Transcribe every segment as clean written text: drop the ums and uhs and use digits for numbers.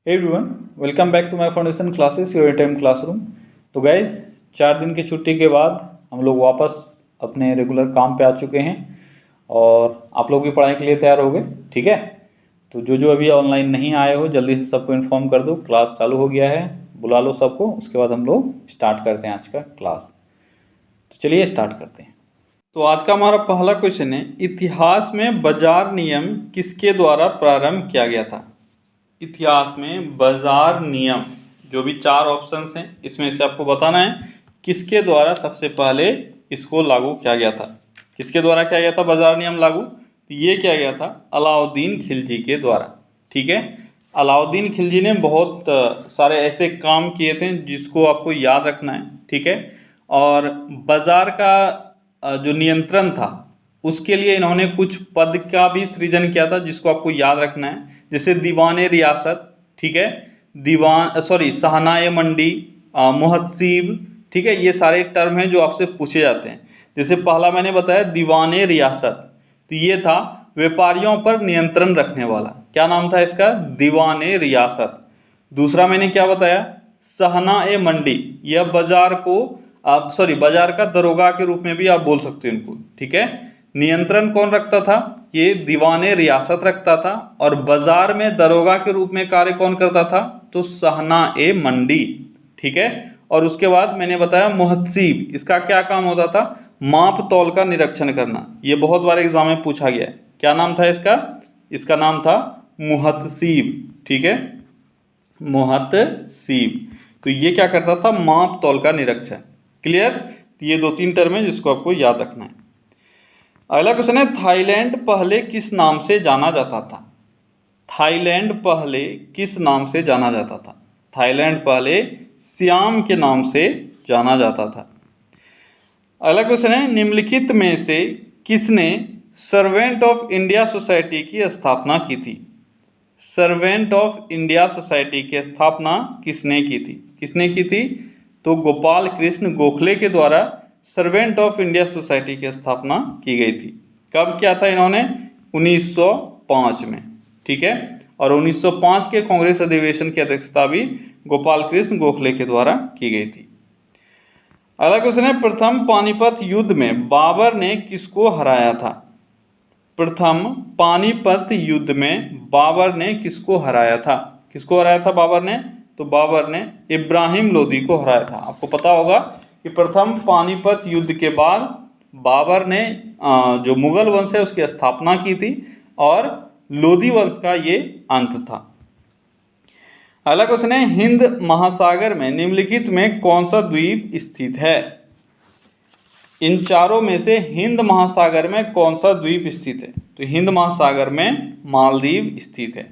Hey everyone, welcome back to my foundation classes, your time classroom. तो guys 4 दिन की छुट्टी के बाद हम लोग वापस अपने रेगुलर काम पे आ चुके हैं और आप लोग भी पढ़ाई के लिए तैयार हो गए। ठीक है, तो जो अभी ऑनलाइन नहीं आए हो जल्दी से सबको इन्फॉर्म कर दो, क्लास चालू हो गया है, बुला लो सबको। उसके बाद हम लोग स्टार्ट करते हैं आज का क्लास। तो चलिए स्टार्ट करते हैं। तो आज का हमारा पहला क्वेश्चन है, इतिहास में बाजार नियम किसके द्वारा प्रारंभ किया गया था। इतिहास में बाजार नियम, जो भी 4 ऑप्शंस हैं इसमें से आपको बताना है किसके द्वारा सबसे पहले इसको लागू किया गया था। किसके द्वारा किया गया था बाजार नियम लागू? तो ये किया गया था अलाउद्दीन खिलजी के द्वारा। ठीक है, अलाउद्दीन खिलजी ने बहुत सारे ऐसे काम किए थे जिसको आपको याद रखना है। ठीक है, और बाजार का जो नियंत्रण था उसके लिए इन्होंने कुछ पद का भी सृजन किया था जिसको आपको याद रखना है, जैसे दीवाने रियासत। ठीक है, शाहनाए मंडी, मुहत्सिब। ठीक है, ये सारे टर्म हैं जो आपसे पूछे जाते हैं। जैसे पहला मैंने बताया दीवाने रियासत, तो ये था व्यापारियों पर नियंत्रण रखने वाला। क्या नाम था इसका? दीवाने रियासत। दूसरा मैंने क्या बताया? शाहनाए मंडी, यह बाजार को बाजार का दरोगा के रूप में भी आप बोल सकते हो इनको। ठीक है, नियंत्रण कौन रखता था? ये दीवाने रियासत रखता था, और बाजार में दरोगा के रूप में कार्य कौन करता था? तो शाहनाए मंडी। ठीक है, और उसके बाद मैंने बताया मुहत्सिब, इसका क्या काम होता था? माप तौल का निरीक्षण करना। ये बहुत बार एग्जाम में पूछा गया है। क्या नाम था इसका? इसका नाम था मुहत्सिब। ठीक है, मुहत्सिब। तो ये क्या करता था? माप तौल का निरीक्षण। क्लियर? तो ये 2-3 टर्म है जिसको आपको याद रखना है। अगला क्वेश्चन है, थाईलैंड पहले किस नाम से जाना जाता था? थाईलैंड पहले किस नाम से जाना जाता था? थाईलैंड पहले सियाम के नाम से जाना जाता था। अगला क्वेश्चन है, निम्नलिखित में से किसने सर्वेंट ऑफ इंडिया सोसाइटी की स्थापना की थी? सर्वेंट ऑफ इंडिया सोसाइटी की स्थापना किसने की थी? किसने की थी? तो गोपाल कृष्ण गोखले के द्वारा सर्वेंट ऑफ इंडिया सोसाइटी की स्थापना की गई थी। कब किया था इन्होंने? 1905 में। ठीक है, और 1905 के कांग्रेस अधिवेशन की अध्यक्षता भी गोपाल कृष्ण गोखले के द्वारा की गई थी। अगला क्वेश्चन है, प्रथम पानीपत युद्ध में बाबर ने किसको हराया था? प्रथम पानीपत युद्ध में बाबर ने किसको हराया था? किसको हराया था बाबर ने? तो बाबर ने इब्राहिम लोदी को हराया था। आपको पता होगा कि प्रथम पानीपत युद्ध के बाद बाबर ने जो मुगल वंश है उसकी स्थापना की थी, और लोदी वंश का ये अंत था। अगला क्वेश्चन है, हिंद महासागर में निम्नलिखित में कौन सा द्वीप स्थित है? इन चारों में से हिंद महासागर में कौन सा द्वीप स्थित है? तो हिंद महासागर में मालदीव स्थित है।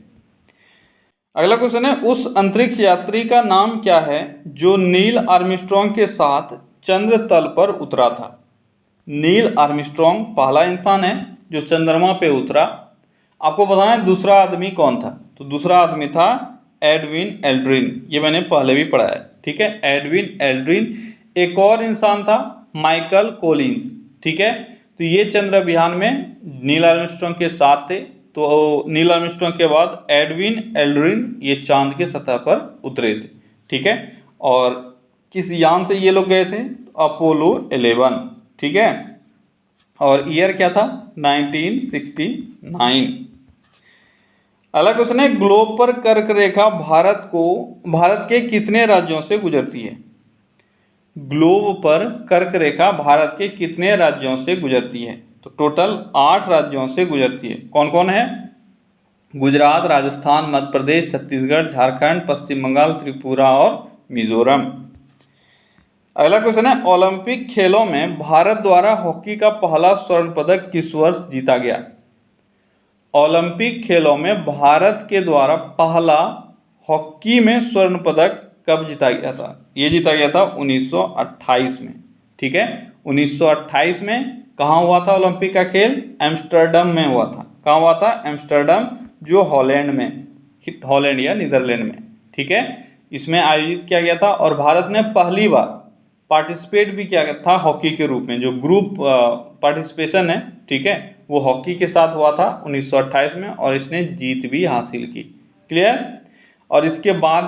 अगला क्वेश्चन है, उस अंतरिक्ष यात्री का नाम क्या है जो नील आर्मस्ट्रॉन्ग के साथ चंद्र तल पर उतरा था? नील आर्मस्ट्रॉन्ग पहला इंसान है जो चंद्रमा पे उतरा। आपको बताना है दूसरा आदमी कौन था? तो दूसरा आदमी था एडविन एल्ड्रिन। ये मैंने पहले भी पढ़ा है। ठीक है, एडविन एल्ड्रिन। एक और इंसान था माइकल कोलिंस। ठीक है, तो ये चंद्र अभियान में नील आर्मस्ट्रॉन्ग के साथ थे। तो नील आर्मस्ट्रॉन्ग के बाद एडविन एल्ड्रिन ये चांद के सतह पर उतरे थे। ठीक है, और किस यान से ये लोग गए थे? अपोलो 11। ठीक है, और ईयर क्या था? 1969। अगला क्वेश्चन है, ग्लोब पर कर्क रेखा भारत के कितने राज्यों से गुजरती है? ग्लोब पर कर्क रेखा भारत के कितने राज्यों से गुजरती है? तो टोटल 8 राज्यों से गुजरती है। कौन कौन है? गुजरात, राजस्थान, मध्य प्रदेश, छत्तीसगढ़, झारखंड, पश्चिम बंगाल, त्रिपुरा और मिजोरम। अगला क्वेश्चन है, ओलंपिक खेलों में भारत द्वारा हॉकी का पहला स्वर्ण पदक किस वर्ष जीता गया? ओलंपिक खेलों में भारत के द्वारा पहला हॉकी में स्वर्ण पदक कब जीता गया था? ये जीता गया था 1928 में। ठीक है, 1928 में कहाँ हुआ था ओलंपिक का खेल? एम्स्टर्डम में हुआ था। कहाँ हुआ था? एम्स्टर्डम, जो हॉलैंड में, हॉलैंड या नीदरलैंड में। ठीक है, इसमें आयोजित किया गया था, और भारत ने पहली बार पार्टिसिपेट भी किया था हॉकी के रूप में। जो ग्रुप पार्टिसिपेशन है, ठीक है, वो हॉकी के साथ हुआ था 1928 में, और इसने जीत भी हासिल की। क्लियर? और इसके बाद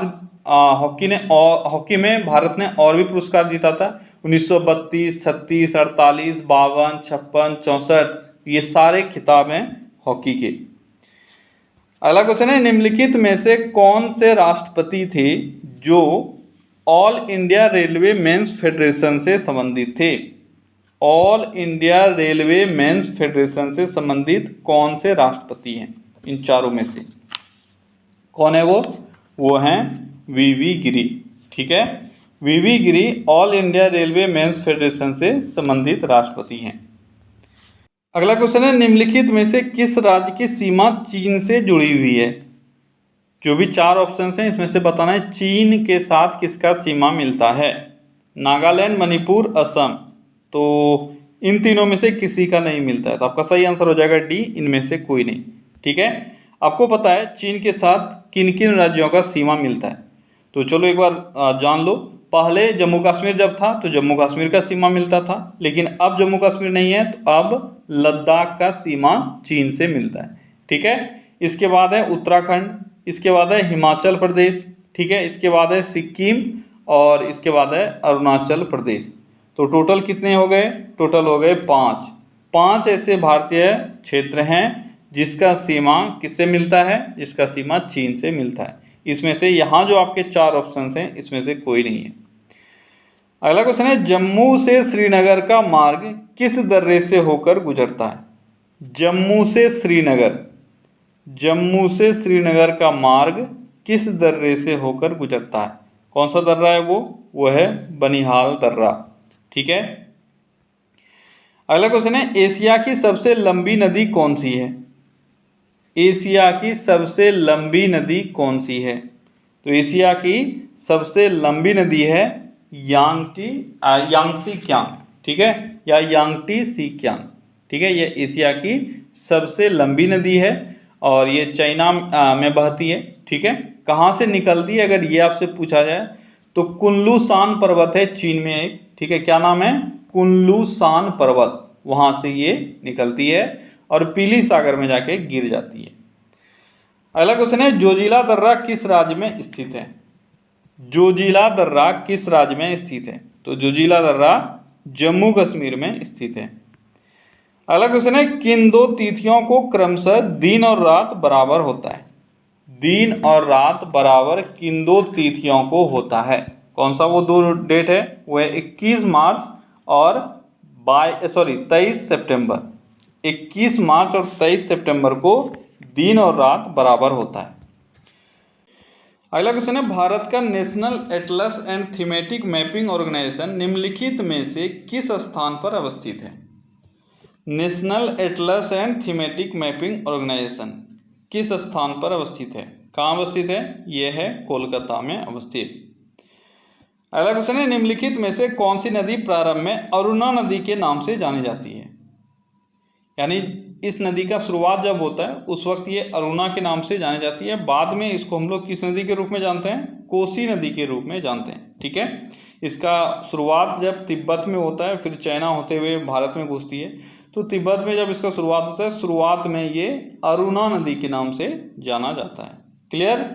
हॉकी में भारत ने और भी पुरस्कार जीता था। 1932, 36, 48, 52, 56, 64 ये सारे खिताब हैं हॉकी के। अगला क्वेश्चन है, निम्नलिखित में से कौन से राष्ट्रपति थे जो all India railway men's federation से संबंधित थे? All India railway men's federation से संबंधित कौन से राष्ट्रपति हैं? इन चारों में से कौन है वो हैं वीवी गिरी। ठीक है, VV Giri all India railway men's federation से संबंधित राष्ट्रपति हैं। अगला क्वेश्चन है, निम्नलिखित में से किस राज्य की सीमा चीन से जुड़ी हुई है? जो भी चार ऑप्शंस हैं इसमें से बताना है चीन के साथ किसका सीमा मिलता है। नागालैंड, मणिपुर, असम। तो इन तीनों में से किसी का नहीं मिलता है, तो आपका सही आंसर हो जाएगा डी, इनमें से कोई नहीं। ठीक है, आपको पता है चीन के साथ किन किन राज्यों का सीमा मिलता है, तो चलो एक बार जान लो। पहले जम्मू कश्मीर जब था तो जम्मू कश्मीर का सीमा मिलता था, लेकिन अब जम्मू कश्मीर नहीं है तो अब लद्दाख का सीमा चीन से मिलता है। ठीक है, इसके बाद है उत्तराखंड, इसके बाद है हिमाचल प्रदेश, ठीक है, इसके बाद है सिक्किम और इसके बाद है अरुणाचल प्रदेश। तो टोटल कितने हो गए? टोटल हो गए 5 ऐसे भारतीय क्षेत्र हैं जिसका सीमा किससे मिलता है? जिसका सीमा चीन से मिलता है। इसमें से यहाँ जो आपके 4 ऑप्शन हैं इसमें से कोई नहीं है। अगला क्वेश्चन है, जम्मू से श्रीनगर का मार्ग किस दर्रे से होकर गुजरता है? जम्मू से श्रीनगर का मार्ग किस दर्रे से होकर गुजरता है? कौन सा दर्रा है वो है बनिहाल दर्रा। ठीक है, अगला क्वेश्चन है, एशिया की सबसे लंबी नदी कौन सी है? एशिया की सबसे लंबी नदी कौन सी है? तो एशिया की सबसे लंबी नदी है यांगसी क्यांग, ठीक है, या यांगटी सी क्यांग। ठीक है, ये एशिया की सबसे लंबी नदी है और ये चाइना में बहती है। ठीक है, कहाँ से निकलती है अगर ये आपसे पूछा जाए तो कुनलुसान पर्वत है चीन में एक। ठीक है, क्या नाम है? कुनलुसान पर्वत, वहां से ये निकलती है और पीली सागर में जाके गिर जाती है। अगला क्वेश्चन है, जोजिला दर्रा किस राज्य में स्थित है? जोजिला दर्रा किस राज्य में स्थित है? तो जोजिला दर्रा जम्मू कश्मीर में स्थित है। अगला क्वेश्चन है, किन 2 तिथियों को क्रमशः दिन और रात बराबर होता है? दिन और रात बराबर किन 2 तिथियों को होता है? कौन सा वो 2 डेट है? वो है 21 मार्च और 23 सितंबर। 21 मार्च और 23 सितंबर को दिन और रात बराबर होता है। अगला क्वेश्चन है, भारत का national atlas and thematic mapping organisation निम्नलिखित में से किस स्थान पर अवस्थित है? National atlas and thematic mapping organisation किस स्थान पर अवस्थित है? कहाँ अवस्थित है? यह है कोलकाता में अवस्थित। अगला क्वेश्चन है, निम्नलिखित में से कौन सी नदी प्रारंभ में अरुणा नदी के नाम से जानी जाती है? यानी इस नदी का शुरुआत जब होता है उस वक्त ये अरुणा के नाम से जानी जाती है। बाद में इसको हम लोग किस नदी के रूप में जानते हैं? कोसी नदी के रूप में जानते हैं। ठीक है, इसका शुरुआत जब तिब्बत में होता है, फिर चाइना होते हुए भारत में घुसती है, तो तिब्बत में जब इसका शुरुआत होता है, शुरुआत में ये अरुणा नदी के नाम से जाना जाता है। क्लियर?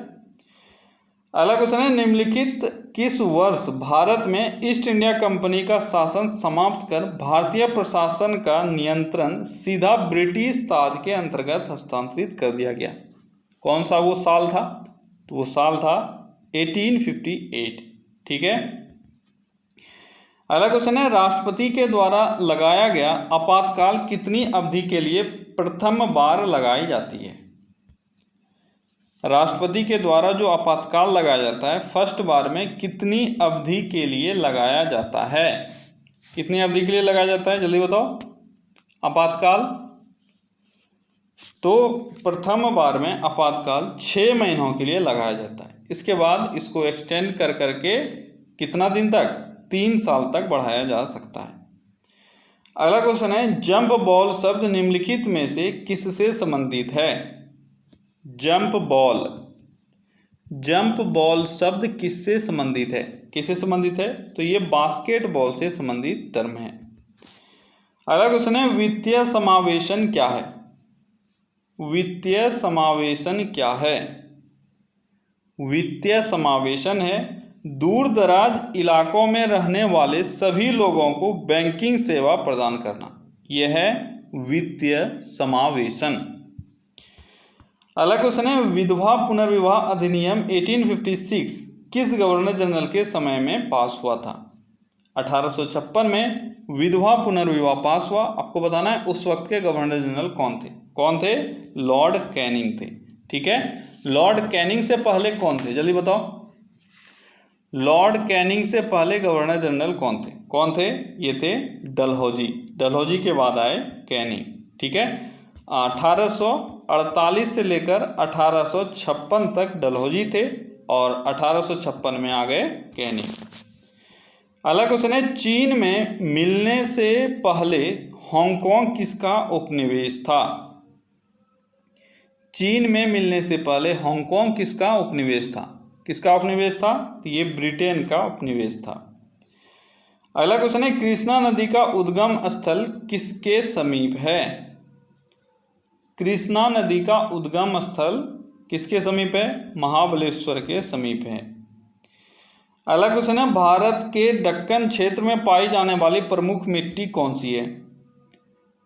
अगला क्वेश्चन है, निम्नलिखित किस वर्ष भारत में ईस्ट इंडिया कंपनी का शासन समाप्त कर भारतीय प्रशासन का नियंत्रण सीधा ब्रिटिश ताज के अंतर्गत हस्तांतरित कर दिया गया? कौन सा वो साल था? तो वो साल था 1858। ठीक है, अगला क्वेश्चन है, राष्ट्रपति के द्वारा लगाया गया आपातकाल कितनी अवधि के लिए प्रथम बार लगाई जाती है? राष्ट्रपति के द्वारा जो आपातकाल लगाया जाता है फर्स्ट बार में कितनी अवधि के लिए लगाया जाता है? कितनी अवधि के लिए लगाया जाता है, जल्दी बताओ। आपातकाल तो प्रथम बार में आपातकाल 6 महीनों के लिए लगाया जाता है। इसके बाद इसको एक्सटेंड कर करके कितना दिन तक? 3 साल तक बढ़ाया जा सकता है। अगला क्वेश्चन है, जंप बॉल शब्द निम्नलिखित में से किससे संबंधित है? जंप बॉल शब्द किससे संबंधित है? किससे संबंधित है? तो ये बास्केटबॉल से संबंधित टर्म है। अगला क्वेश्चन है, वित्तीय समावेशन क्या है? वित्तीय समावेशन क्या है? वित्तीय समावेशन है। दूर दराज इलाकों में रहने वाले सभी लोगों को बैंकिंग सेवा प्रदान करना, यह है वित्तीय समावेशन। अगला क्वेश्चन है, विधवा पुनर्विवाह अधिनियम 1856 किस गवर्नर जनरल के समय में पास हुआ था? 1856 में विधवा पुनर्विवाह पास हुआ। आपको बताना है उस वक्त के गवर्नर जनरल कौन थे? कौन थे? लॉर्ड कैनिंग थे। ठीक है, लॉर्ड कैनिंग से पहले कौन थे? जल्दी बताओ, लॉर्ड कैनिंग से पहले गवर्नर जनरल कौन थे? कौन थे? ये थे डलहौजी। डलहौजी के बाद आए कैनिंग। ठीक है, 1848 से लेकर 1856 तक डलहौजी थे और 1856 में आ गए कैनिंग। अगला क्वेश्चन है, चीन में मिलने से पहले हांगकांग किसका उपनिवेश था? चीन में मिलने से पहले हांगकांग किसका उपनिवेश था? किसका उपनिवेश था? तो ये ब्रिटेन का उपनिवेश था। अगला क्वेश्चन है, कृष्णा नदी का उद्गम स्थल किसके समीप है? कृष्णा नदी का उद्गम स्थल किसके समीप है? महाबलेश्वर के समीप है। अगला क्वेश्चन है, भारत के दक्कन क्षेत्र में पाई जाने वाली प्रमुख मिट्टी कौन सी है?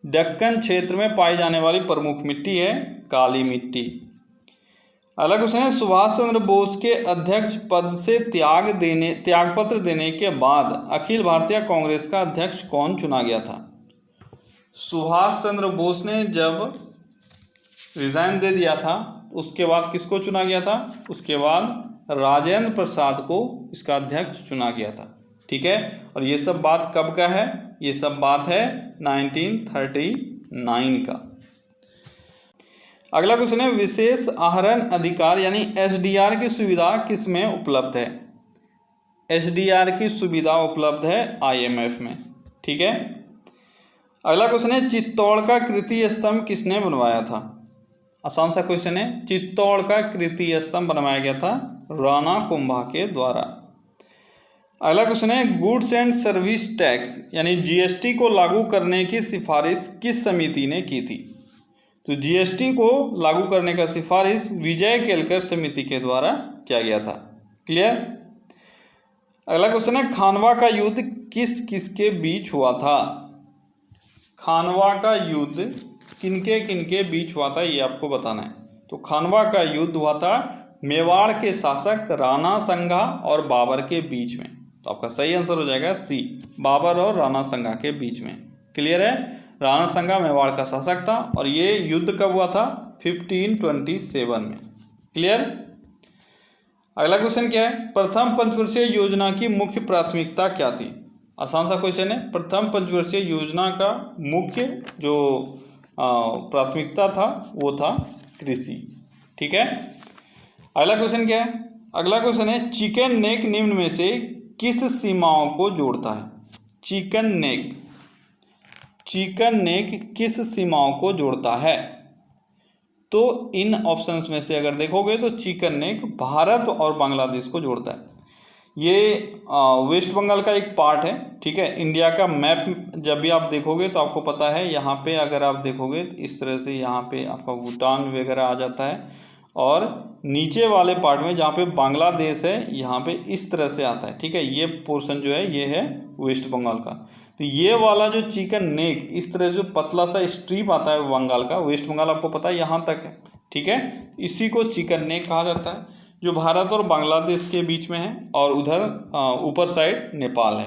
दक्कन क्षेत्र में पाई जाने वाली प्रमुख मिट्टी है काली मिट्टी। अगला क्वेश्चन है, सुभाष चंद्र बोस के अध्यक्ष पद से त्यागपत्र देने के बाद अखिल भारतीय कांग्रेस का अध्यक्ष कौन चुना गया था? सुभाष चंद्र बोस ने जब रिजाइन दे दिया था उसके बाद किसको चुना गया था? उसके बाद राजेंद्र प्रसाद को इसका अध्यक्ष चुना गया था। ठीक है, और ये सब बात कब का है? ये सब बात है 1939 का। अगला क्वेश्चन है, विशेष आहरण अधिकार यानी एसडीआर की सुविधा किस में उपलब्ध है? एसडीआर की सुविधा उपलब्ध है आईएमएफ में। ठीक है, अगला क्वेश्चन है, चित्तौड़ का कृति स्तंभ किसने बनवाया था? आसान सा क्वेश्चन है, चित्तौड़ का कृति स्तंभ बनवाया गया था राणा कुंभा के द्वारा। अगला क्वेश्चन है, गुड्स एंड सर्विस टैक्स यानी जीएसटी को लागू करने की सिफारिश किस समिति ने की थी? तो जीएसटी को लागू करने का सिफारिश विजय केलकर समिति के द्वारा किया गया था। क्लियर। अगला क्वेश्चन है, खानवा का युद्ध किस किसके बीच हुआ था? खानवा का युद्ध किनके किनके बीच हुआ था ये आपको बताना है। तो खानवा का युद्ध हुआ था मेवाड़ के शासक राणा संगा और बाबर के बीच में। तो आपका सही आंसर हो जाएगा सी, बाबर और राणा संगा के बीच में। क्लियर है, राणा संगा मेवाड़ का शासक था और ये युद्ध कब हुआ था? 1527 में। क्लियर। अगला क्वेश्चन क्या है, प्रथम पंचवर्षीय योजना की मुख्य प्राथमिकता क्या थी? आसान सा क्वेश्चन है, प्रथम पंचवर्षीय योजना का मुख्य जो प्राथमिकता था वो था कृषि। ठीक है। अगला क्वेश्चन क्या है, अगला क्वेश्चन है, चिकन नेक निम्न में से किस सीमाओं को जोड़ता है? चिकन नेक किस सीमाओं को जोड़ता है? तो इन ऑप्शंस में से अगर देखोगे तो चिकन नेक भारत और बांग्लादेश को जोड़ता है। ये वेस्ट बंगाल का एक पार्ट है। ठीक है, इंडिया का मैप जब भी आप देखोगे तो आपको पता है, यहाँ पे अगर आप देखोगे तो इस तरह से यहाँ पे आपका भूटान वगैरह आ जाता है और नीचे वाले पार्ट में जहाँ पे बांग्लादेश है यहाँ पे इस तरह से आता है। ठीक है, ये पोर्शन जो है ये है वेस्ट बंगाल का। तो ये वाला जो चिकन नेक इस तरह जो पतला सा स्ट्रिप आता है बंगाल का, वेस्ट बंगाल आपको पता है यहाँ तक है। ठीक है, इसी को चिकन नेक कहा जाता है, जो भारत और बांग्लादेश के बीच में है और उधर ऊपर साइड नेपाल है।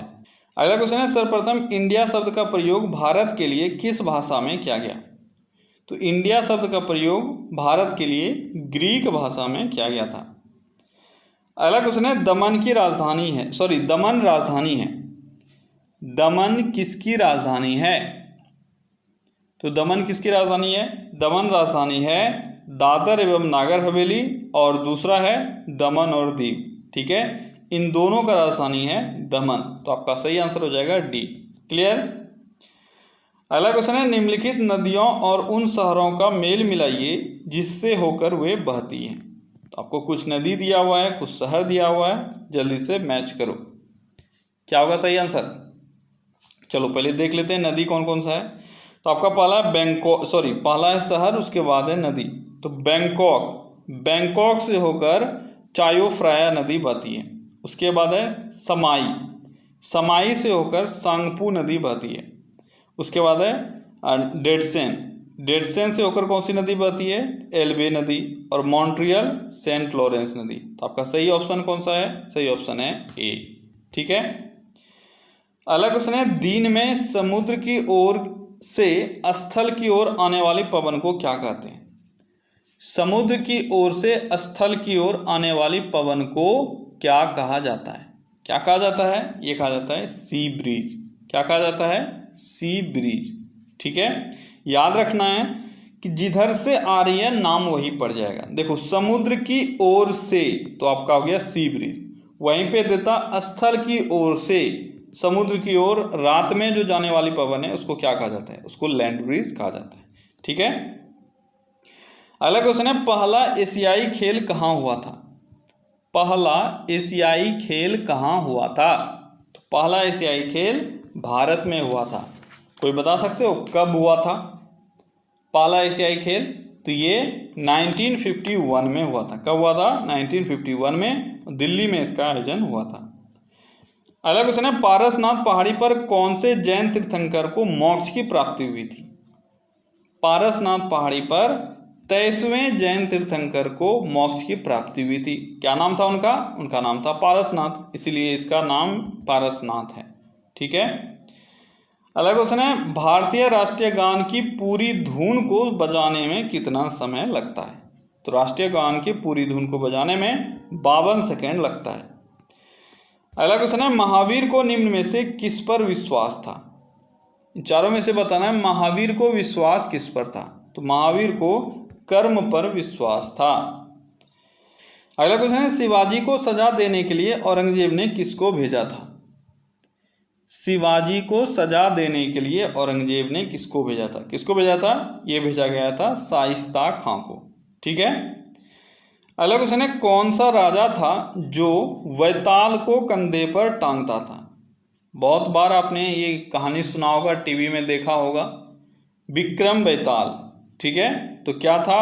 अगला क्वेश्चन है, सर्वप्रथम इंडिया शब्द का प्रयोग भारत के लिए किस भाषा में किया गया? तो इंडिया शब्द का प्रयोग भारत के लिए ग्रीक भाषा में किया गया था। अगला क्वेश्चन है, दमन राजधानी है। दमन किसकी राजधानी है? तो दमन किसकी राजधानी है? दमन राजधानी है दादर एवं नागर हवेली और दूसरा है दमन और दीव। ठीक है, इन दोनों का राजधानी है दमन। तो आपका सही आंसर हो जाएगा डी। क्लियर। अगला क्वेश्चन है, निम्नलिखित नदियों और उन शहरों का मेल मिलाइए जिससे होकर वे बहती हैं। तो आपको कुछ नदी दिया हुआ है, कुछ शहर दिया हुआ है, जल्दी से मैच करो, क्या होगा सही आंसर? चलो पहले देख लेते हैं नदी कौन कौन सा है। तो आपका पहला है शहर, उसके बाद है नदी। तो बैंकॉक से होकर चायो फ्राया नदी बहती है। उसके बाद है समाई, समाई से होकर सांगपू नदी बहती है। उसके बाद है डेडसेन, डेडसेन से होकर कौन सी नदी बहती है? एल्बे नदी। और मॉन्ट्रियल सेंट लॉरेंस नदी। तो आपका सही ऑप्शन कौन सा है? सही ऑप्शन है ए। ठीक है। अगला क्वेश्चन है, दिन में समुद्र की ओर से स्थल की ओर आने वाले पवन को क्या कहते हैं? समुद्र की ओर से स्थल की ओर आने वाली पवन को क्या कहा जाता है? क्या कहा जाता है? ये कहा जाता है सी ब्रीज। क्या कहा जाता है? Sea breeze. ठीक है। याद रखना है कि जिधर से आ रही है नाम वही पड़ जाएगा। देखो समुद्र की ओर से तो आपका हो गया सी ब्रीज, वहीं पे देता स्थल की ओर से, समुद्र की ओर रात में जो जाने वाली पवन है उसको क्या कहा जाता है? उसको लैंड ब्रीज कहा जाता है। ठीक है। अगला क्वेश्चन है, पहला एशियाई खेल कहाँ हुआ था? पहला एशियाई खेल कहाँ हुआ था? तो पहला एशियाई खेल भारत में हुआ था। कोई बता सकते हो कब हुआ था पहला एशियाई खेल? तो ये 1951 में हुआ था। कब हुआ था? 1951 में, दिल्ली में इसका आयोजन हुआ था। अगला क्वेश्चन है, पारसनाथ पहाड़ी पर कौन से जैन तीर्थंकर को मोक्ष की प्राप्ति हुई थी? पारसनाथ पहाड़ी पर 23वें जैन तीर्थंकर को मोक्ष की प्राप्ति हुई थी। क्या नाम था उनका? उनका नाम था पारसनाथ, इसलिए इसका नाम पारसनाथ है। ठीक है। अगला क्वेश्चन है, भारतीय राष्ट्रीय गान की पूरी धुन को बजाने में कितना समय लगता है? तो राष्ट्रीय गान की पूरी धुन को बजाने में 52 सेकेंड लगता है। अगला क्वेश्चन है, महावीर को निम्न में से किस पर विश्वास था? इन चारों में से बताना है महावीर को विश्वास किस पर था? तो महावीर को कर्म पर विश्वास था। अगला क्वेश्चन है, शिवाजी को सजा देने के लिए औरंगजेब ने किसको भेजा था? शिवाजी को सजा देने के लिए औरंगजेब ने किसको भेजा था? किसको भेजा था? ये भेजा गया था शाइस्ता खां को। ठीक है। अगला क्वेश्चन है, कौन सा राजा था जो वैताल को कंधे पर टांगता था? बहुत बार आपने ये कहानी सुना होगा, टीवी में देखा होगा, विक्रम बेताल। ठीक है। तो क्या था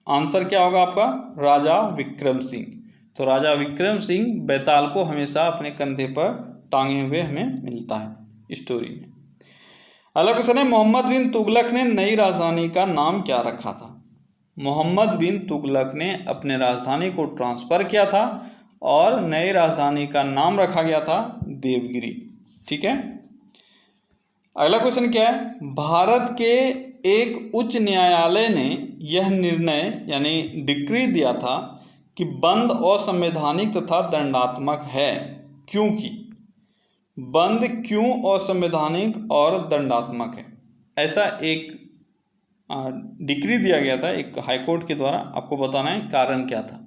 आंसर? क्या होगा आपका? राजा विक्रम सिंह। तो राजा विक्रम सिंह बेताल को हमेशा अपने कंधे पर टांगे हुए हमें मिलता है स्टोरी में। अगला क्वेश्चन है, मोहम्मद बिन तुगलक ने नई राजधानी का नाम क्या रखा था? मोहम्मद बिन तुगलक ने अपने राजधानी को ट्रांसफर किया था और नई राजधानी का नाम रखा गया था देवगिरी। ठीक है। अगला क्वेश्चन क्या है, भारत के एक उच्च न्यायालय ने यह निर्णय यानी डिक्री दिया था कि बंद असंवैधानिक तथा दंडात्मक है, क्योंकि बंद क्यों असंवैधानिक और दंडात्मक है? ऐसा एक डिक्री दिया गया था एक हाईकोर्ट के द्वारा, आपको बताना है कारण क्या था।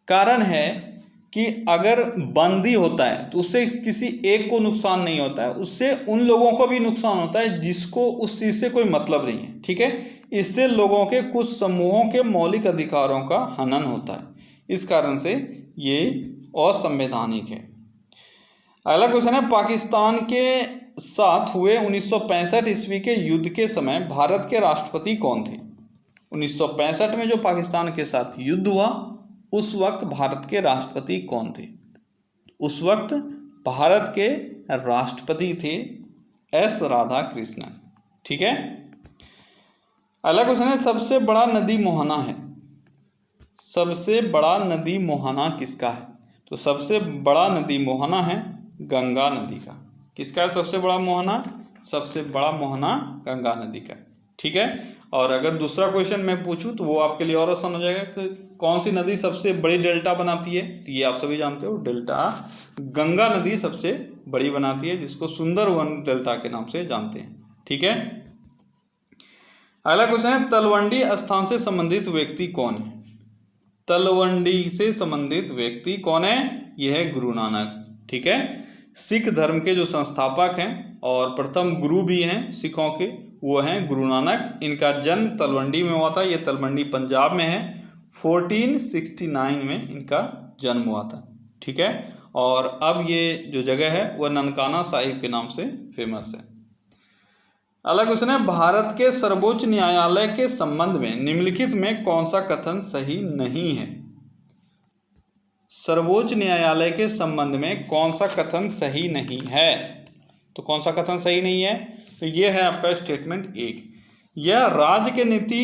कारण है कि अगर बंदी होता है तो उससे किसी एक को नुकसान नहीं होता है, उससे उन लोगों को भी नुकसान होता है जिसको उस चीज़ से कोई मतलब नहीं है। ठीक है। इससे लोगों के कुछ समूहों के मौलिक अधिकारों का हनन होता है, इस कारण से ये असंवैधानिक है। अगला क्वेश्चन है, पाकिस्तान के साथ हुए 1965 ईस्वी के युद्ध के समय भारत के राष्ट्रपति कौन थे? 1965 में जो पाकिस्तान के साथ युद्ध हुआ उस वक्त भारत के राष्ट्रपति कौन थे? उस वक्त भारत के राष्ट्रपति थे एस राधाकृष्णन। ठीक है। अगला क्वेश्चन है, सबसे बड़ा नदी मोहना है? सबसे बड़ा नदी मोहना किसका है? तो सबसे बड़ा नदी मोहना है गंगा नदी का। किसका है सबसे बड़ा मोहना? सबसे बड़ा मोहना गंगा नदी का। ठीक है। और अगर दूसरा क्वेश्चन मैं पूछूं तो वो आपके लिए और आसान हो जाएगा कि कौन सी नदी सबसे बड़ी डेल्टा बनाती है? तो ये आप सभी जानते हो, डेल्टा गंगा नदी सबसे बड़ी बनाती है, जिसको सुंदरवन डेल्टा के नाम से जानते हैं। ठीक है। अगला क्वेश्चन है, तलवंडी स्थान से संबंधित व्यक्ति कौन है? तलवंडी से संबंधित व्यक्ति कौन है? यह है गुरु नानक। ठीक है। सिख धर्म के जो संस्थापक हैं और प्रथम गुरु भी हैं सिखों के, वो हैं गुरु नानक। इनका जन्म तलवंडी में हुआ था। ये तलवंडी पंजाब में है। 1469 में इनका जन्म हुआ था। ठीक है। और अब ये जो जगह है वह ननकाना साहिब के नाम से फेमस है। अगला क्वेश्चन है, भारत के सर्वोच्च न्यायालय के संबंध में निम्नलिखित में कौन सा कथन सही नहीं है? सर्वोच्च न्यायालय के संबंध में कौन सा कथन सही नहीं है? तो कौन सा कथन सही नहीं है? तो ये है आपका स्टेटमेंट 1। यह राज्य के नीति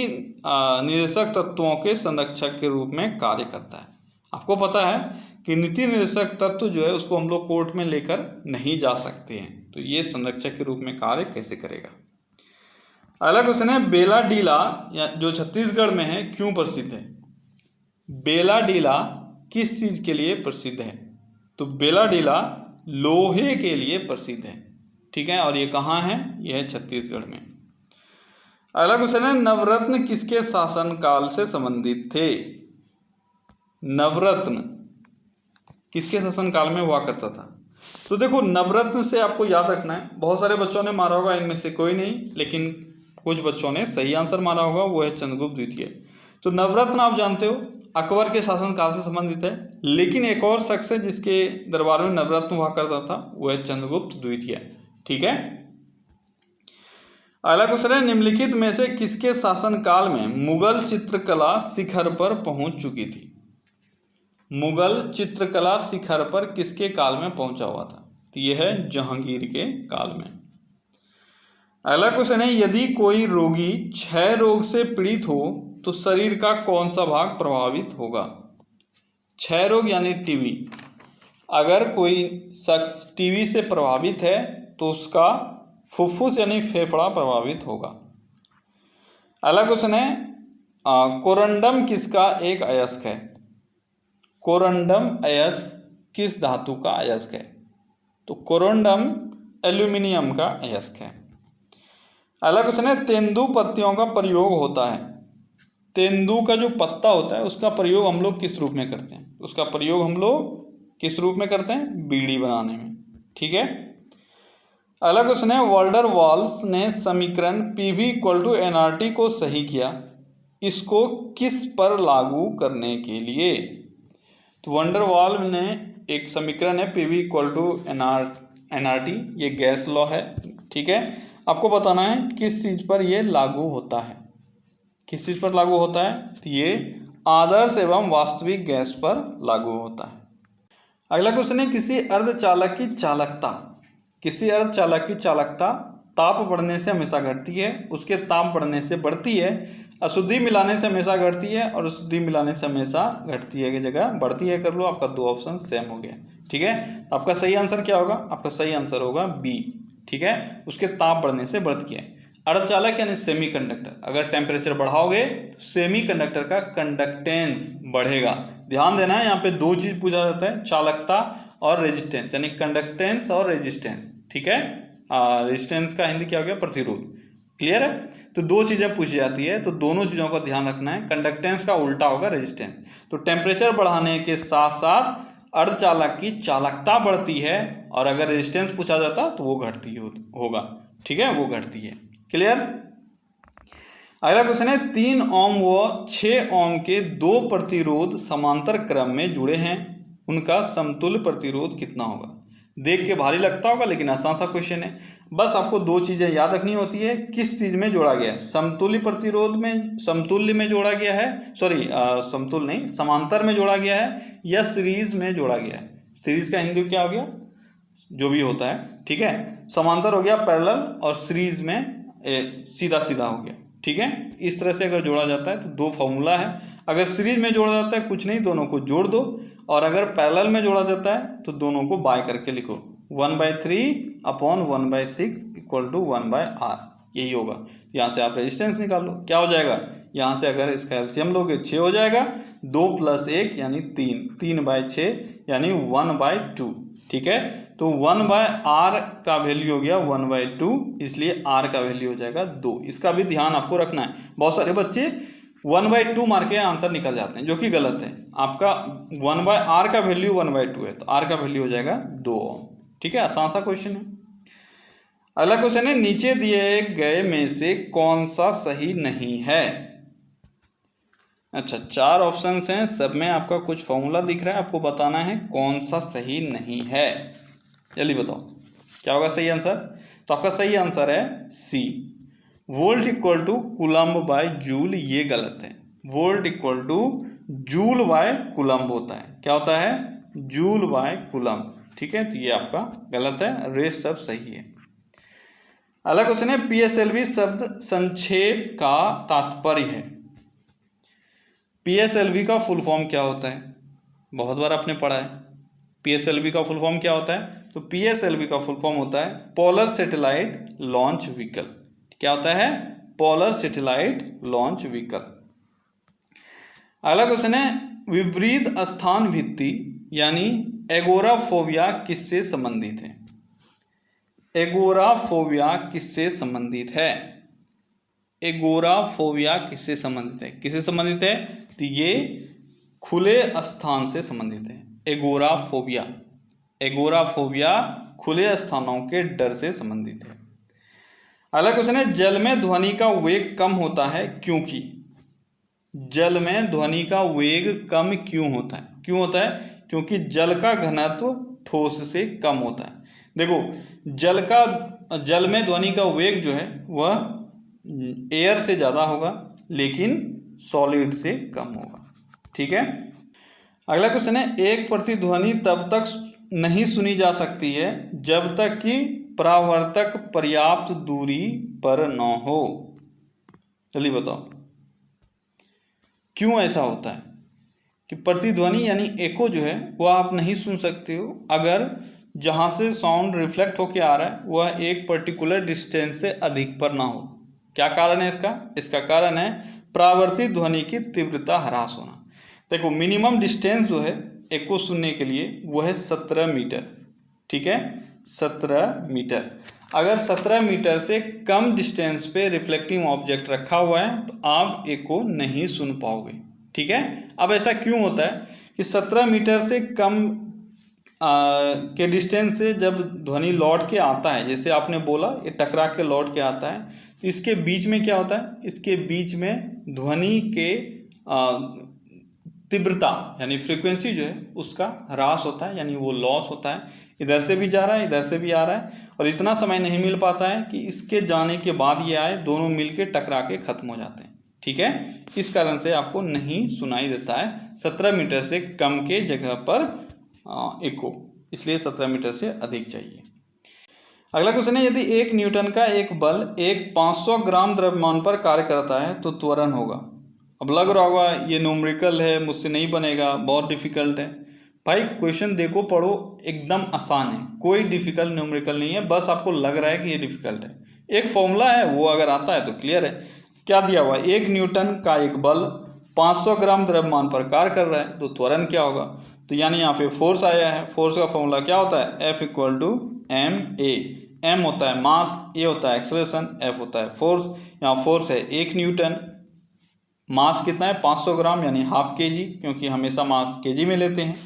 निर्देशक तत्वों के संरक्षक के रूप में कार्य करता है। आपको पता है कि नीति निर्देशक तत्व जो है उसको हम लोग कोर्ट में लेकर नहीं जा सकते हैं, तो ये संरक्षक के रूप में कार्य कैसे करेगा? अगला क्वेश्चन है, बेलाडीला जो छत्तीसगढ़ में है क्यों प्रसिद्ध है? बेलाडीला किस चीज के लिए प्रसिद्ध है? तो बेलाडीला लोहे के लिए प्रसिद्ध है, ठीक है। और ये कहाँ है? यह है छत्तीसगढ़ में। अगला क्वेश्चन है, नवरत्न किसके शासनकाल से संबंधित थे? नवरत्न किसके शासनकाल में हुआ करता था? तो देखो, नवरत्न से आपको याद रखना है, बहुत सारे बच्चों ने मारा होगा, इनमें से कोई नहीं, लेकिन कुछ बच्चों ने सही आंसर मारा होगा, वो है चंद्रगुप्त द्वितीय। तो नवरत्न आप जानते हो अकबर के शासनकाल से संबंधित है, लेकिन एक और शख्स है जिसके दरबार में नवरत्न हुआ करता था, वो है चंद्रगुप्त द्वितीय, ठीक है। अगला क्वेश्चन है, निम्नलिखित में से किसके शासनकाल में मुगल चित्रकला शिखर पर पहुंच चुकी थी? मुगल चित्रकला शिखर पर किसके काल में पहुंचा हुआ था? तो यह है जहांगीर के काल में। अगला क्वेश्चन है, यदि कोई रोगी क्षय रोग से पीड़ित हो तो शरीर का कौन सा भाग प्रभावित होगा? क्षय रोग यानी टीबी। अगर कोई शख्स टीबी से प्रभावित है तो उसका फुफ्फुस यानी फेफड़ा प्रभावित होगा। अगला क्वेश्चन है, कोरंडम किसका एक अयस्क है? कोरंडम अयस्क किस धातु का अयस्क है? तो कोरंडम एल्यूमिनियम का अयस्क है। अगला क्वेश्चन है, तेंदु पत्तियों का प्रयोग होता है। तेंदु का जो पत्ता होता है उसका प्रयोग हम लोग किस रूप में करते हैं? उसका प्रयोग हम लोग किस रूप में करते हैं? बीड़ी बनाने में, ठीक है। अगला क्वेश्चन है, वॉल्डर वाल्स ने समीकरण PV = nRT को सही किया, इसको किस पर लागू करने के लिए? तो वॉल्डर वाल्स ने एक समीकरण है PV = nRT, ये गैस लॉ है, ठीक है। आपको बताना है किस चीज पर ये लागू होता है। किस चीज पर लागू होता है? तो ये आदर्श एवं वास्तविक गैस पर लागू होता है। अगला क्वेश्चन है, किसी अर्धचालक की चालकता, किसी अर्धचालक की चालकता ताप बढ़ने से हमेशा घटती है, उसके ताप बढ़ने से बढ़ती है, अशुद्धि मिलाने से हमेशा घटती है, और अशुद्धि मिलाने से हमेशा घटती है की जगह बढ़ती है कर लो। आपका दो ऑप्शन सेम हो गया, ठीक है। तो आपका सही आंसर क्या होगा? आपका सही आंसर होगा बी, ठीक है। उसके ताप बढ़ने से बढ़ती है। अर्धचालक यानी सेमीकंडक्टर, अगर टेम्परेचर बढ़ाओगे तो सेमीकंडक्टर का कंडक्टेंस बढ़ेगा। ध्यान देना है, यहाँ पे दो चीज पूछा जाता है, चालकता और रेजिस्टेंस, यानी कंडक्टेंस और रेजिस्टेंस, ठीक है। रेजिस्टेंस का हिंदी क्या हो गया? प्रतिरोध, क्लियर है। तो दो चीजें पूछी जाती है, तो दोनों चीजों का ध्यान रखना है। कंडक्टेंस का उल्टा होगा रेजिस्टेंस। तो टेम्परेचर बढ़ाने के साथ साथ अर्धचालक की चालकता बढ़ती है, और अगर रेजिस्टेंस पूछा जाता तो वो घटती होगा, ठीक है, वो घटती है, क्लियर। अगला क्वेश्चन है, 3 ओम व 6 ओम के दो प्रतिरोध समांतर क्रम में जुड़े हैं, उनका समतुल्य प्रतिरोध कितना होगा? देख के भारी लगता होगा, लेकिन आसान सा क्वेश्चन है। बस आपको दो चीजें याद रखनी होती है, किस चीज में जोड़ा गया है? समतुल्य प्रतिरोध में, समतुल्य में जोड़ा गया है, सॉरी समतुल्य नहीं, समांतर में जोड़ा गया है, या सीरीज में जोड़ा गया है। सीरीज का हिंदी क्या हो गया? जो भी होता है, ठीक है। समांतर हो गया पैरेलल, और सीरीज में सीधा सीधा हो गया, ठीक है। इस तरह से अगर जोड़ा जाता है तो दो फॉर्मूला है। अगर सीरीज में जोड़ा जाता है कुछ नहीं, दोनों को जोड़ दो, और अगर पैरेलल में जोड़ा जाता है तो दोनों को बाय करके लिखो, 1/3/1/6 = 1/r, यही होगा। यहाँ से आप रेजिस्टेंस निकाल लो, क्या हो जाएगा? यहाँ से अगर इसका एलसीएम लोगे 6 हो जाएगा, 2 + 1 यानी 3, 3/6 यानी 1/2, ठीक है। तो 1/r का वैल्यू हो गया 1/2, इसलिए r का वैल्यू हो जाएगा 2। इसका भी ध्यान आपको रखना है। बहुत सारे बच्चे 1/2 मार के आंसर निकल जाते हैं, जो कि गलत है। आपका 1/r का वैल्यू 1/2 है, तो r का वैल्यू हो जाएगा 2, ठीक है। आसान सा क्वेश्चन है। अगला क्वेश्चन है, नीचे दिए गए में से कौन सा सही नहीं है? अच्छा, 4 ऑप्शंस हैं, सब में आपका कुछ फॉर्मूला दिख रहा है, आपको बताना है कौन सा सही नहीं है। जल्दी बताओ क्या होगा सही आंसर? तो आपका सही आंसर है सी, वोल्ट = कूलम्ब/जूल, ये गलत है। वोल्ट = जूल बाय कूलम्ब होता है। क्या होता है? Joule by coulomb. ठीक है, तो ये आपका गलत है, रेस्ट सब सही है। अगला क्वेश्चन है, पीएसएलवी शब्द संक्षेप का तात्पर्य है। पीएसएलवी का फुल फॉर्म क्या होता है? बहुत बार आपने पढ़ा है। पीएसएलवी का फुल फॉर्म क्या होता है? तो पीएसएलवी का फुल फॉर्म होता है पोलर सैटेलाइट लॉन्च व्हीकल। क्या होता है? Polar satellite launch vehicle. अगला क्वेश्चन है, विपरीत स्थान भित्ति यानी एगोराफोबिया किससे संबंधित है? एगोराफोबिया किससे संबंधित है? एगोराफोबिया किससे संबंधित है? किससे संबंधित है? तो ये खुले स्थान से संबंधित है। एगोराफोबिया, एगोराफोबिया खुले स्थानों के डर से संबंधित है। अगला क्वेश्चन है, जल में ध्वनि का वेग कम होता है क्योंकि? जल में ध्वनि का वेग कम क्यों होता है? क्यों होता है? क्योंकि जल का घनत्व ठोस से कम होता है। देखो, जल में ध्वनि का वेग जो है वह एयर से ज़्यादा होगा, लेकिन सॉलिड से कम होगा। ठीक है। अगला क्वेश्चन है, एक प्रतिध्वनि तब तक नहीं सुनी जा सकती है जब तक कि परावर्तक पर्याप्त दूरी पर न हो। चलिए बताओ क्यों ऐसा होता है कि प्रतिध्वनि यानी एको जो है वह आप नहीं सुन सकते हो अगर जहाँ से साउंड रिफ्लेक्ट होके आ रहा है वह एक पर्टिकुलर डिस्टेंस से अधिक पर ना हो। क्या कारण है इसका? इसका कारण है परावर्तित ध्वनि की तीव्रता ह्रास होना। देखो, मिनिमम डिस्टेंस जो है एको सुनने के लिए वो है 17 मीटर। ठीक है, 17 मीटर। अगर 17 मीटर से कम डिस्टेंस पे रिफ्लेक्टिंग ऑब्जेक्ट रखा हुआ है तो आप एको नहीं सुन पाओगे। ठीक है। अब ऐसा क्यों होता है कि 17 मीटर से कम के डिस्टेंस से जब ध्वनि लौट के आता है, जैसे आपने बोला ये टकरा के लौट के आता है, तो इसके बीच में क्या होता है? इसके बीच में ध्वनि के तीव्रता यानी फ्रीक्वेंसी जो है उसका ह्रास होता है, यानी वो लॉस होता है। इधर से भी जा रहा है, इधर से भी आ रहा है, और इतना समय नहीं मिल पाता है कि इसके जाने के बाद ये आए, दोनों मिलके टकरा के खत्म हो जाते हैं। ठीक है, इस कारण से आपको नहीं सुनाई देता है 17 मीटर से कम के जगह पर एको, इसलिए 17 मीटर से अधिक चाहिए। अगला क्वेश्चन है, यदि 1 न्यूटन का एक बल एक 500 ग्राम द्रव्यमान पर कार्य करता है तो त्वरण होगा। अब लग रहा होगा ये न्यूमेरिकल है, मुझसे नहीं बनेगा, बहुत डिफिकल्ट है। भाई क्वेश्चन देखो, पढ़ो, एकदम आसान है, कोई डिफिकल्ट न्यूमेरिकल नहीं है, बस आपको लग रहा है कि ये डिफिकल्ट है। एक फॉर्मूला है, वो अगर आता है तो क्लियर है। क्या दिया हुआ? 1 न्यूटन का एक बल 500 ग्राम द्रव्यमान पर कार्य कर रहा है तो त्वरण क्या होगा? तो यानी यहाँ पे फोर्स आया है। फोर्स का फॉर्मूला क्या होता है? F = ma। m होता है मास, a होता है एक्सेलरेशन, F होता है फोर्स। यहाँ फोर्स है 1 न्यूटन, मास कितना है? 500 ग्राम यानी ½ kg, क्योंकि हमेशा मास kg में लेते हैं,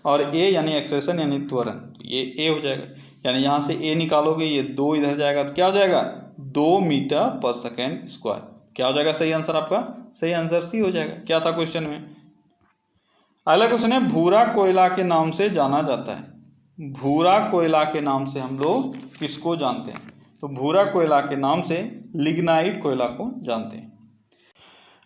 और a यानी एक्सेलरेशन यानी त्वरण, ये a हो जाएगा। यानी यहाँ से a निकालोगे, ये 2 इधर जाएगा तो क्या हो जाएगा? 2 मीटर पर सेकेंड स्क्वायर। क्या हो जाएगा सही आंसर आपका? सही आंसर सी हो जाएगा। क्या था क्वेश्चन में? अगला क्वेश्चन है, भूरा कोयला के नाम से जाना जाता है। भूरा कोयला के नाम से हम लोग किसको जानते हैं? तो भूरा कोयला के नाम से लिग्नाइट कोयला को जानते हैं।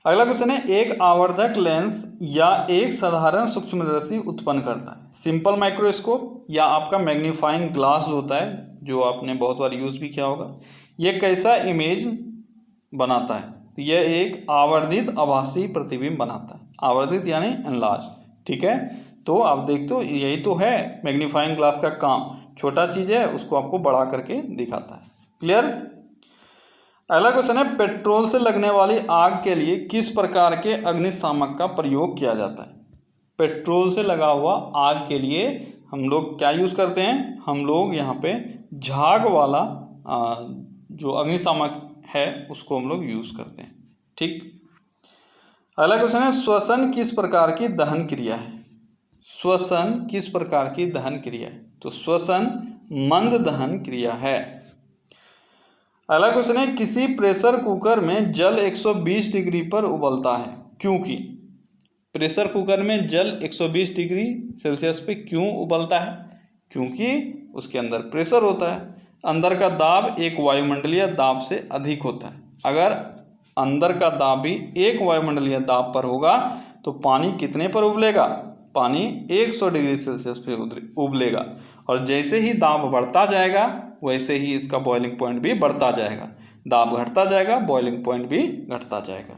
अगला क्वेश्चन है, एक आवर्धक लेंस या एक साधारण सूक्ष्मदर्शी उत्पन्न करता है। सिंपल माइक्रोस्कोप या आपका मैग्नीफाइंग ग्लास होता है, जो आपने बहुत बार यूज भी किया होगा, ये कैसा इमेज बनाता है? तो यह एक आवर्धित आभासी प्रतिबिंब बनाता है। आवर्धित यानी एनलार्ज। ठीक है, तो आप देखते हो यही तो है मैग्नीफाइंग ग्लास का काम, छोटा चीज है उसको आपको बड़ा करके दिखाता है। क्लियर? अगला क्वेश्चन है, पेट्रोल से लगने वाली आग के लिए किस प्रकार के अग्निशामक का प्रयोग किया जाता है? पेट्रोल से लगा हुआ आग के लिए हम लोग क्या यूज करते हैं? हम लोग यहाँ पे झाग वाला जो अग्निशामक है उसको हम लोग यूज करते हैं। ठीक। अगला क्वेश्चन है, श्वसन किस प्रकार की दहन क्रिया है? श्वसन किस प्रकार की दहन क्रिया है? तो श्वसन मंद दहन क्रिया है। अगला क्वेश्चन है, किसी प्रेशर कुकर में जल 120 डिग्री पर उबलता है क्योंकि? प्रेशर कुकर में जल 120 डिग्री सेल्सियस पे क्यों उबलता है? क्योंकि उसके अंदर प्रेशर होता है। अंदर का दाब एक वायुमंडलीय दाब से अधिक होता है। अगर अंदर का दाब भी एक वायुमंडलीय दाब पर होगा तो पानी कितने पर उबलेगा? पानी 100 डिग्री सेल्सियस पे उबलेगा। और जैसे ही दाब बढ़ता जाएगा वैसे ही इसका बॉइलिंग पॉइंट भी बढ़ता जाएगा। दाब घटता जाएगा, बॉइलिंग पॉइंट भी घटता जाएगा।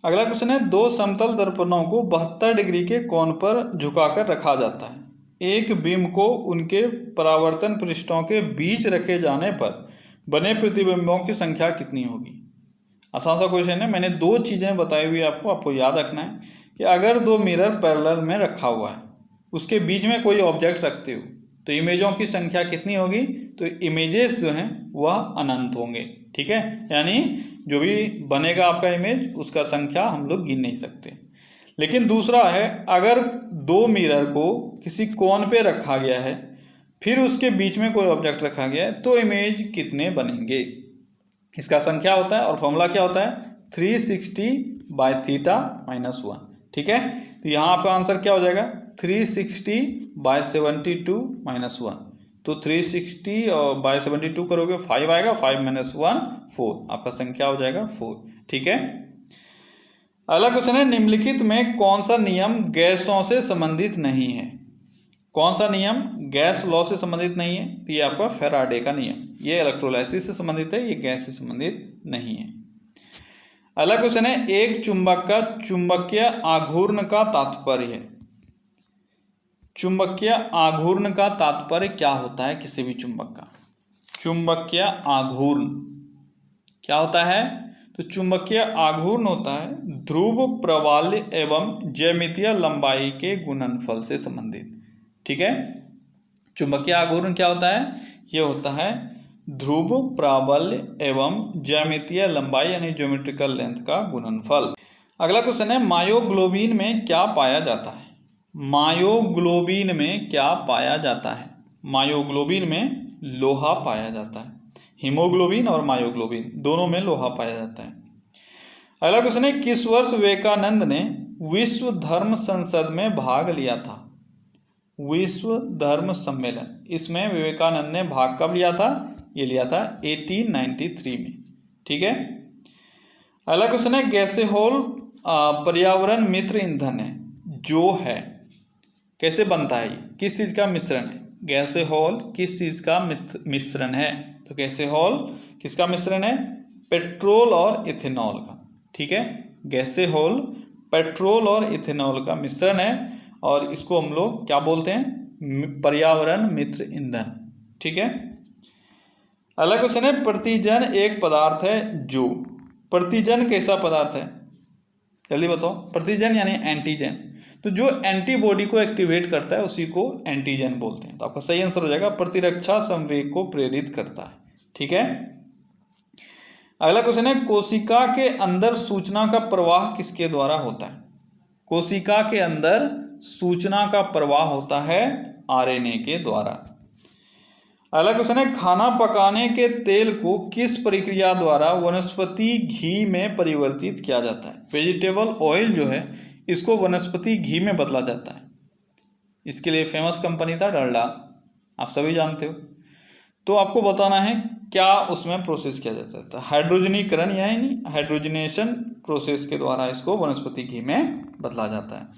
अगला क्वेश्चन है, दो समतल दर्पणों को 72 डिग्री के कोण पर झुकाकर रखा जाता है। एक बीम को उनके परावर्तन पृष्ठों के बीच रखे जाने पर बने प्रतिबिंबों की संख्या कितनी होगी? आसान सा क्वेश्चन है। मैंने दो चीज़ें बताई हुई आपको याद रखना है कि अगर दो मिरर पैरेलल में रखा हुआ है, उसके बीच में कोई ऑब्जेक्ट रखते हो तो इमेजों की संख्या कितनी होगी? तो इमेजेस जो हैं वह अनंत होंगे। ठीक है, यानी जो भी बनेगा आपका इमेज उसका संख्या हम लोग गिन नहीं सकते। लेकिन दूसरा है, अगर दो मिरर को किसी कोण पे रखा गया है फिर उसके बीच में कोई ऑब्जेक्ट रखा गया है तो इमेज कितने बनेंगे? इसका संख्या होता है और फॉर्मूला क्या होता है? 360/θ-1। ठीक है, तो यहाँ आपका आंसर क्या हो जाएगा? 360/72-1। तो 360 और बाय 72 करोगे 5 आएगा, 5 - 1 4, आपका संख्या हो जाएगा 4। ठीक है, अगला क्वेश्चन है, निम्नलिखित में कौन सा नियम गैसों से संबंधित नहीं है? कौन सा नियम गैस लॉ से संबंधित नहीं है? तो ये आपका फैराडे का नियम, ये इलेक्ट्रोलाइसिस से संबंधित है, ये गैस से संबंधित नहीं है। अगला क्वेश्चन है, एक चुंबक का चुंबकीय आघूर्ण का तात्पर्य है। चुंबकीय आघूर्ण का तात्पर्य क्या होता है किसी भी चुंबक का? चुंबकीय आघूर्ण क्या होता है? तो चुंबकीय आघूर्ण होता है ध्रुव प्रबल एवं ज्यामितीय लंबाई के गुणनफल से संबंधित। ठीक है, चुंबकीय आघूर्ण क्या होता है? ये होता है ध्रुव प्रबल एवं ज्यामितीय लंबाई यानी ज्योमेट्रिकल लेंथ का गुणनफल। अगला क्वेश्चन है, मायोग्लोबिन में क्या पाया जाता है? मायोग्लोबिन में क्या पाया जाता है? मायोग्लोबिन में लोहा पाया जाता है। हीमोग्लोबिन और मायोग्लोबिन दोनों में लोहा पाया जाता है। अगला क्वेश्चन है, किस वर्ष विवेकानंद ने विश्व धर्म संसद में भाग लिया था? विश्व धर्म सम्मेलन, इसमें विवेकानंद ने भाग कब लिया था? ये लिया था 1893 में। ठीक है, अगला क्वेश्चन है, गैसेहोल पर्यावरण मित्र ईंधन है जो है, कैसे बनता है? किस चीज का मिश्रण है? गैसेहोल किस चीज का मिश्रण है? तो गैसेहोल किसका मिश्रण है? पेट्रोल और इथेनॉल का। ठीक है, गैसेहोल पेट्रोल और इथेनॉल का मिश्रण है और इसको हम लोग क्या बोलते हैं? पर्यावरण मित्र ईंधन। ठीक है, अगला क्वेश्चन है, प्रतिजन एक पदार्थ है जो, प्रतिजन कैसा पदार्थ है? जल्दी बताओ। प्रतिजन यानी एंटीजन, तो जो एंटीबॉडी को एक्टिवेट करता है उसी को एंटीजन बोलते हैं। तो आपका सही आंसर हो जाएगा प्रतिरक्षा संवेग को प्रेरित करता है। ठीक है, अगला क्वेश्चन है, कोशिका के अंदर सूचना का प्रवाह किसके द्वारा होता है? कोशिका के अंदर सूचना का प्रवाह होता है आरएनए के द्वारा। अगला क्वेश्चन है, खाना पकाने के तेल को किस प्रक्रिया द्वारा वनस्पति घी में परिवर्तित किया जाता है? वेजिटेबल ऑयल जो है इसको वनस्पति घी में बदला जाता है। इसके लिए फेमस कंपनी था डालडा, आप सभी जानते हो। तो आपको बताना है क्या उसमें प्रोसेस किया जाता है? हाइड्रोजनीकरण यानी हाइड्रोजनेशन प्रोसेस के द्वारा इसको वनस्पति घी में बदला जाता है।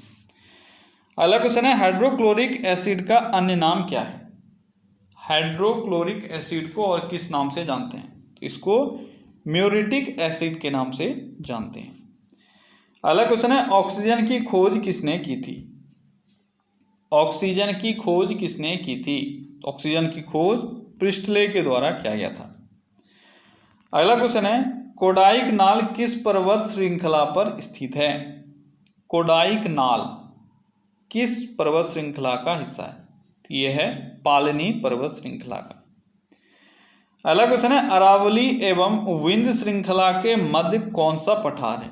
अगला क्वेश्चन है, हाइड्रोक्लोरिक एसिड का अन्य नाम क्या है? हाइड्रोक्लोरिक एसिड को और किस नाम से जानते हैं? तो इसको म्यूरिटिक एसिड के नाम से जानते हैं। अगला क्वेश्चन है, ऑक्सीजन की खोज किसने की थी? ऑक्सीजन की खोज किसने की थी? ऑक्सीजन की खोज प्रिस्टले के द्वारा किया गया था। अगला क्वेश्चन है, कोडाइक नाल किस पर्वत श्रृंखला पर स्थित है? कोडाइक नाल किस पर्वत श्रृंखला का हिस्सा है? यह है पालनी पर्वत श्रृंखला का। अगला क्वेश्चन है, अरावली एवं विंध्य श्रृंखला के मध्य कौन सा पठार है?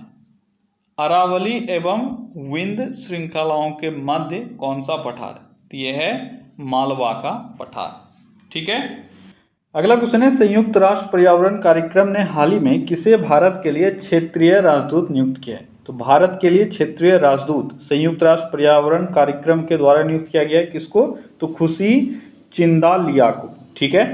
अरावली एवं विंध्य श्रृंखलाओं के मध्य कौन सा पठार है? तो यह है मालवा का पठार। ठीक है, अगला क्वेश्चन है, संयुक्त राष्ट्र पर्यावरण कार्यक्रम ने हाल ही में किसे भारत के लिए क्षेत्रीय राजदूत नियुक्त किया है? तो भारत के लिए क्षेत्रीय राजदूत संयुक्त राष्ट्र पर्यावरण कार्यक्रम के द्वारा नियुक्त किया गया है। किसको? तो खुशी चिंदालिया को। ठीक है,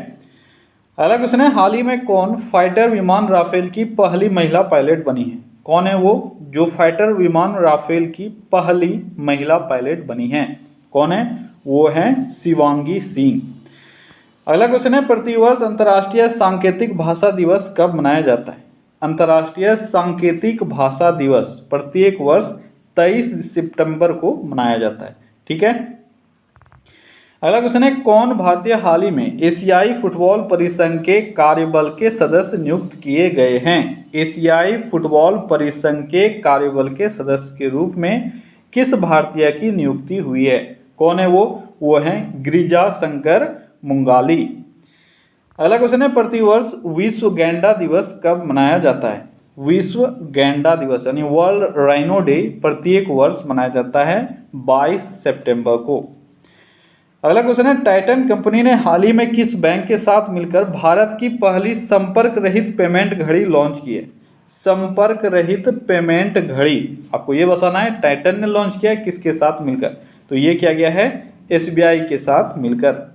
अगला क्वेश्चन है, हाल ही में कौन फाइटर विमान राफेल की पहली महिला पायलट बनी है? कौन है वो? जो फाइटर विमान राफेल की पहली महिला पायलट बनी हैं। कौन है? वो है शिवांगी सिंह। अगला क्वेश्चन है, प्रतिवर्ष अंतर्राष्ट्रीय सांकेतिक भाषा दिवस कब मनाया जाता है? अंतर्राष्ट्रीय सांकेतिक भाषा दिवस प्रत्येक वर्ष 23 सितंबर को मनाया जाता है। ठीक है। अगला क्वेश्चन है, कौन भारतीय हाल ही में एशियाई फुटबॉल परिसंघ के कार्यबल के सदस्य नियुक्त किए गए हैं? एशियाई फुटबॉल परिसंघ के कार्यबल के सदस्य के रूप में किस भारतीय की नियुक्ति हुई है? कौन है वो? वो है गिरिजा शंकर मुंगाली। अगला क्वेश्चन है, प्रतिवर्ष विश्व गैंडा दिवस कब मनाया जाता है? विश्व गैंडा दिवस यानी वर्ल्ड राइनो डे प्रत्येक वर्ष मनाया जाता है 22 सितंबर को। अगला क्वेश्चन है, टाइटन कंपनी ने हाल ही में किस बैंक के साथ मिलकर भारत की पहली संपर्क रहित पेमेंट घड़ी लॉन्च की है? संपर्क रहित पेमेंट घड़ी आपको ये बताना है टाइटन ने लॉन्च किया है किसके साथ मिलकर? तो ये किया गया है SBI के साथ मिलकर।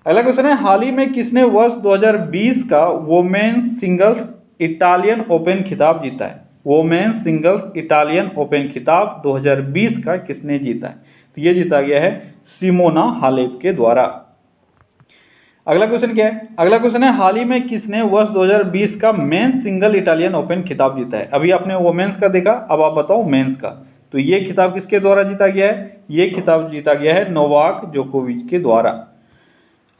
अगला क्वेश्चन है, हाल ही में किसने वर्ष 2020 का वोमेन्स सिंगल्स इटालियन ओपन खिताब जीता है? वोमेन्स सिंगल्स इटालियन ओपन खिताब 2020 का किसने जीता है? तो ये जीता गया है सिमोना हालेप के द्वारा। अगला क्वेश्चन क्या है? अगला क्वेश्चन है, हाल ही में किसने वर्ष 2020 का मेंस सिंगल इटालियन ओपन खिताब जीता है? अभी आपने वोमेन्स का देखा, अब आप बताओ मेंस का। तो ये खिताब किसके द्वारा जीता गया है? ये खिताब जीता गया है नोवाक जोकोविच के द्वारा।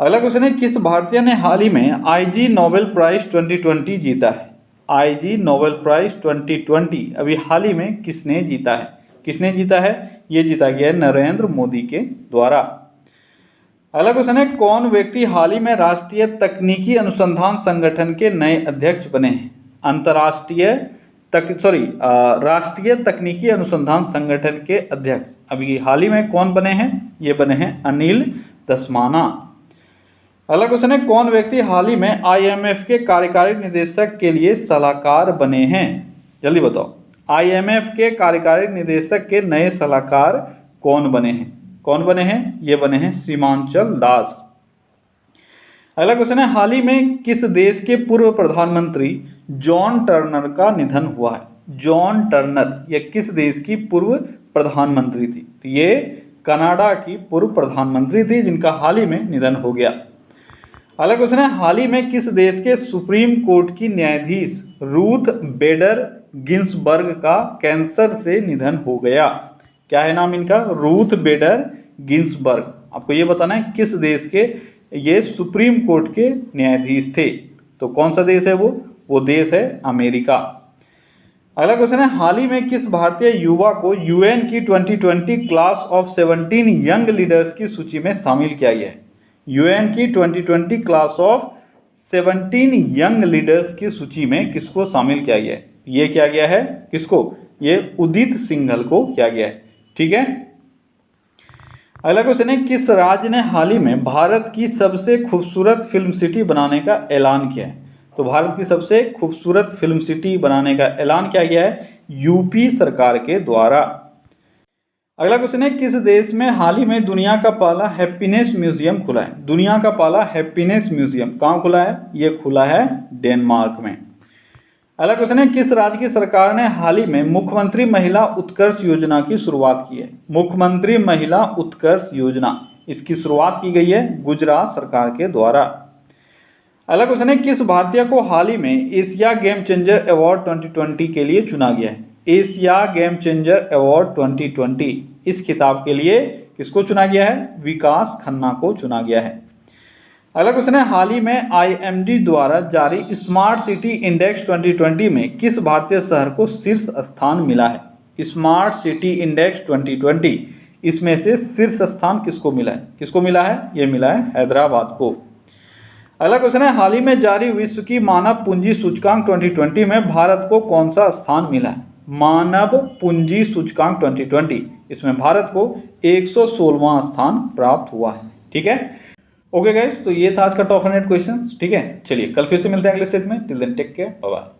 अगला क्वेश्चन है, किस भारतीय ने हाल ही में IG नोबेल प्राइज 2020 जीता है? IG नोबेल प्राइज 2020 अभी हाल ही में किसने जीता है? किसने जीता है? ये जीता गया है नरेंद्र मोदी के द्वारा। अगला क्वेश्चन है, कौन व्यक्ति हाल ही में राष्ट्रीय तकनीकी अनुसंधान संगठन के नए अध्यक्ष बने हैं? राष्ट्रीय तकनीकी अनुसंधान संगठन के अध्यक्ष अभी हाल ही में कौन बने हैं? ये बने हैं अनिल दसमाना। अगला क्वेश्चन है, कौन व्यक्ति हाल ही में IMF के कार्यकारी निदेशक के लिए सलाहकार बने हैं? जल्दी बताओ। IMF के कार्यकारी निदेशक के नए सलाहकार कौन बने हैं? कौन बने हैं? ये बने हैं सीमांचल दास। अगला क्वेश्चन है, हाल ही में किस देश के पूर्व प्रधानमंत्री जॉन टर्नर का निधन हुआ है? जॉन टर्नर ये किस देश की पूर्व प्रधानमंत्री थी? तो ये कनाडा की पूर्व प्रधानमंत्री थी जिनका हाल ही में निधन हो गया। अगला क्वेश्चन है, हाल ही में किस देश के सुप्रीम कोर्ट की न्यायाधीश रूथ बेडर गिन्सबर्ग का कैंसर से निधन हो गया? क्या है नाम इनका? रूथ बेडर गिन्सबर्ग। आपको ये बताना है किस देश के ये सुप्रीम कोर्ट के न्यायाधीश थे। तो कौन सा देश है वो? वो देश है अमेरिका। अगला क्वेश्चन है, हाल ही में किस भारतीय युवा को UN की 2020 क्लास ऑफ 17 यंग लीडर्स की सूची में शामिल किया गया है? UN की 2020 क्लास ऑफ 17 यंग लीडर्स की सूची में किसको शामिल किया गया है? ये किया गया है किसको? ये उदित सिंघल को किया गया है। ठीक है। अगला क्वेश्चन है, किस राज्य ने हाल ही में भारत की सबसे खूबसूरत फिल्म सिटी बनाने का ऐलान किया है? तो भारत की सबसे खूबसूरत फिल्म सिटी बनाने का ऐलान किया गया है UP सरकार के द्वारा। अगला क्वेश्चन है, किस देश में हाल ही में दुनिया का पहला हैप्पीनेस म्यूजियम खुला है? दुनिया का पहला हैप्पीनेस म्यूजियम कहाँ खुला है? ये खुला है डेनमार्क में। अगला क्वेश्चन है, किस राज्य की सरकार ने हाल ही में मुख्यमंत्री महिला उत्कर्ष योजना की शुरुआत की है? मुख्यमंत्री महिला उत्कर्ष योजना इसकी शुरुआत की गई है गुजरात सरकार के द्वारा। अगला क्वेश्चन है, किस भारतीय को हाल ही में एशिया गेम चेंजर अवार्ड 2020 के लिए चुना गया है? एशिया गेम चेंजर अवार्ड 2020 इस खिताब के लिए किसको चुना गया है? विकास खन्ना को चुना गया है। अगला क्वेश्चन है, हाल ही में IMD द्वारा जारी स्मार्ट सिटी इंडेक्स 2020 में किस भारतीय शहर को शीर्ष स्थान मिला है? स्मार्ट सिटी इंडेक्स 2020 इसमें से शीर्ष स्थान किसको मिला है? किसको मिला है? ये मिला है हैदराबाद को। अगला क्वेश्चन है, हाल ही में जारी विश्व की मानव पूंजी सूचकांक 2020 में भारत को कौन सा स्थान मिला है? मानव पूंजी सूचकांक 2020 इसमें भारत को 116वां स्थान प्राप्त हुआ है। ठीक है। ओके गाइस, तो ये था आज का टॉप 100 क्वेश्चंस। ठीक है, चलिए कल फिर से मिलते हैं अगले सेट में। Till then take care, bye bye.